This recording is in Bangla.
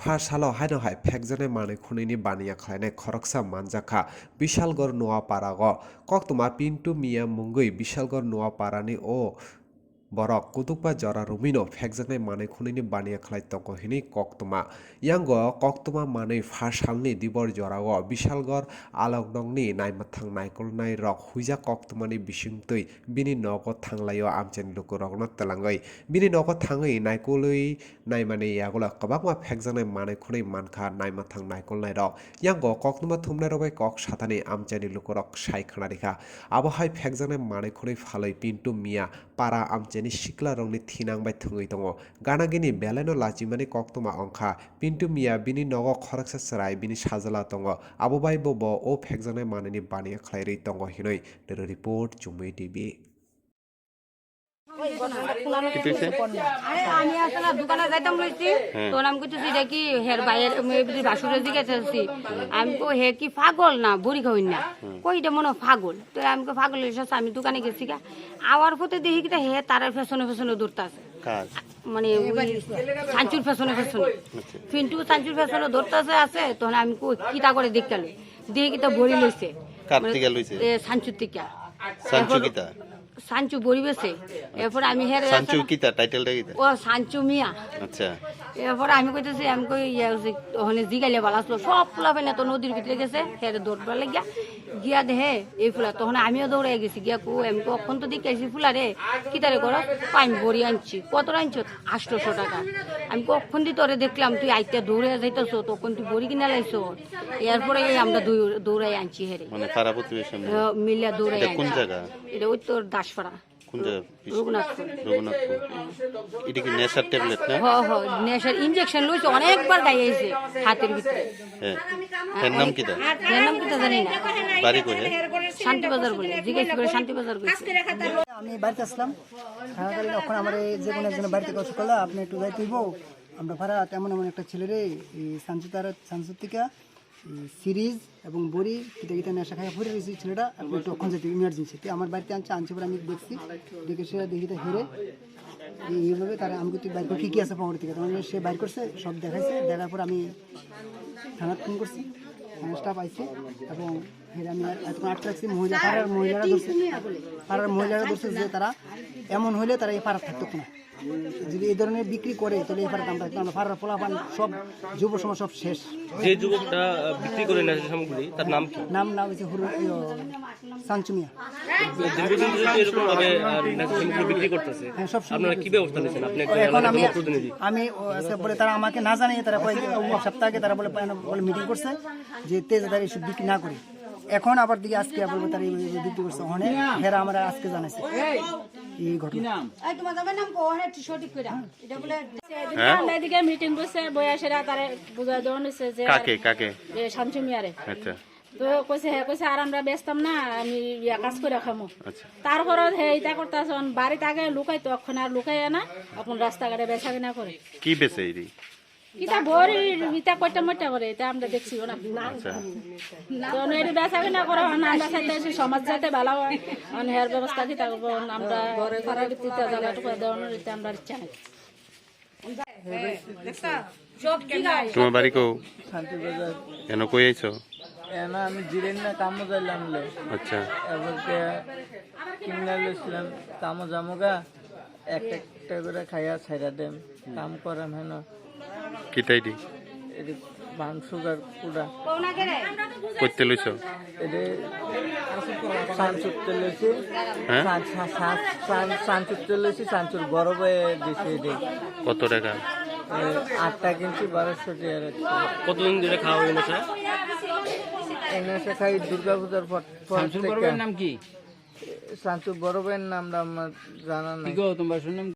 फार्सालाव हायनोहाय फेकजने माने खुनैनि बानिया खालायनाय खरकसा मानजाखा बिशालगड़ नवापाराग कक्तमा पिन्टू मिया मुंगै बिशालगड़ नवापारानि ओ borok kutukpa jora rumino phekjaknai manui khunini baniya khlai tongo hini koktoma yango koktoma manui pharsalni dibor jorao bishalgor aloknongni naimathang naikolnai rok huija koktomani bisingtui bini nogo thanglaio amchani lukurokno telangoi bini nogo thangui naikolui naimani yagola kwbangma phekjaknai manui khunui mankha naimathang naikolnai rok yango koktoma thumnai robai kok satani amchani lukurok saikkhana rekha abohai phekjaknai manui khunui phalui pintu mia para amchani sikla rongni thinangbai thungui tongo gana gini beleno lachimani koktoma ongkha pintu mia bini nogo khoraksa sarai bini sajala tongo abo bai bo o phekjanai manani baniya khlairei tongo hinoi report chumui tv আমি আসলে দোকানে যাইতাম লইছি তো আমি কইতেছি এটা কি হের বাইয়ের বাসুরের দিকে চাইছি আমি কো হে কি পাগল না বুড়ি খাওয়াই না কই এটা মনে পাগল তো আমি কো পাগল এসেছে আমি দোকানে গেছি গা আওয়ার পথে দেখি কি হে তারের পেছনে পেছনে দৌড়তাছে মানে সাঞ্চুর পেছনে পেছনে পিন্টু সাঞ্চুর পেছনে দৌড়তাছে আছে তখন আমি কই কিটা করে দেখতালি দেখি কি তো বড়ি লইছে কার্তিকা লইছে সাঞ্চুর থেকে সাঞ্চু কিতা সাঞ্চু বড়ি বেছে এরপর আমি হেরে সাঞ্চু কিতা টাইটেলটা কিতা ও সাঞ্চু মিয়া আচ্ছা এরপর আমি কইতেছি আমি কই ওখানে জিগাইলে ভালো আসলো সব ফুলা ফেলে তো নদীর ভিতরে গেছে হেরে দৌড়বা লাগিয়া গিয়া দেহে এই ফুলা তখন আমিও দৌড়ে গেছি গিয়া কো আমি কখন তো দেখে আসি ফুলা রে কিতারে করো পাইম বড়ি আনছি কত আনছো 800 টাকা আমি কখন দি তোরে দেখলাম তুই আইতে দৌড়ে যাইতেছো তখন তুই বড়ি কিনা লাইছো এরপরে আমরা দৌড়াই আনছি হেরে মানে পাড়া প্রতিবেশী মিলিয়া দৌড়াই এটা কোন জায়গা এটা ওই তোর দাসপাড়া কোন জায়গা রঘুনাথপুর এটা কি নেশার ট্যাবলেট না নেশার ইনজেকশন লইছে অনেকবার গাইছে হাতের ভিতরে হ্যাঁ এর নাম কি দা এর নাম কি জানি না বাড়ি কই শান্তি বাজার বলে জিজ্ঞেস করে শান্তি বাজার কইছে আমি বাড়িতে আসলাম খাওয়া তখন আমার যে কোনো একজন বাড়িতে কথা করলো আপনি একটু যাই তুইব আমরা ভাড়া তেমন এমন একটা ছেলে রে এই সানসুতিকা সিরিজ এবং বড়ি কিতা কিতা নেশা খাইয়া ভরে রয়েছে ছেলেটা আপনি একটু ওখান যেতে ইমার্জেন্সিতে আমার বাড়িতে আনছে পরে আমি দেখছি দেখে সে দেখি তা হেরে এইভাবে তারা আমি তুই বাইর করে কী কী আছে পাওয়ার থেকে তখন সে বাইর করছে সব দেখাইছে দেখার পর আমি থানার ফোন করছি থানার স্টাফ আইছে এবং হেরে আমি এতক্ষণ আটকে রাখছি পাড়ার মহিলারা ধরছে যে তারা এমন হইলে তারা এই পাড়া থাকতো না যদি এই ধরনের বিক্রি করে তাহলে এই পাড়া দাম থাকতো না পাড়ার পোলাপান সব যুব সমাজ সব শেষ যে যুবকটা বিক্রি করে নেশা সামগ্রী তার নাম কি নাম হচ্ছে সাঞ্চুমিয়া দীর্ঘদিন ধরে এরকম ভাবে নেশা সামগ্রী বিক্রি করতেছে আপনারা কি ব্যবস্থা নিয়েছেন আপনি এখন আমি বলে তারা আমাকে না জানিয়ে তারা কয়েক সপ্তাহ আগে তারা বলে মিটিং করছে যে তেজদার এসব বিক্রি না করি এখন আবার দিকে আজকে বলবো তারা বিক্রি করছে ওখানে হেরা আমরা আজকে জানাইছে এই ঘটনা এদিকে মিটিং করছে বয়সেরা তারা বুঝাই দেওয়া হয়েছে যে কাকে শামসু মিয়ারে আচ্ছা তো কইছে আর আমরা বেচতাম না আমি কাজ করে খামো আচ্ছা তারপর এটা করতেছে বাড়িতে আগে লুকাই তো এখন আর লুকাই না এখন রাস্তাঘাটে বেচা কিনা করে কি বেচে এই এটা ভরি ইটা কয়টা মটা করে এটা আমরা দেখছিও না আচ্ছা তো এর বেচা কিনা করে আমরা চাইতেছি সমাজ যাতে ভালো হয় হের ব্যবস্থা কি থাকবো আমরা ঘরে ঘরে দিতে জায়গাটুকু দেওয়ানোর এটা আমরা ইচ্ছা নাই তোমার বাড়ি কো শান্তি বাজার কেন কই আইছো এনা আমি জিরেন না কামো যাইলাম লে আচ্ছা এবারকে কিনা লইছিলাম কামো জামুগা একটা করে খাইয়া ছাইরা দেম কাম করাম হেন কিতাই দি এটি বান সুগার পুরা করতে লইছো এটি সানচুরতে লইছি সানচুরতে লইছি সানচুর বড় বয়ে দিছি এটি কত টাকা 8টা কিনছি 1200 টাকা কতদিন ধরে খাওয়া হয় নেশা এই নেশা খাই দুর্গাপূজার পর নাম কি সানচুর বড় বয়ের নামটা আমার জানা নাই তোমার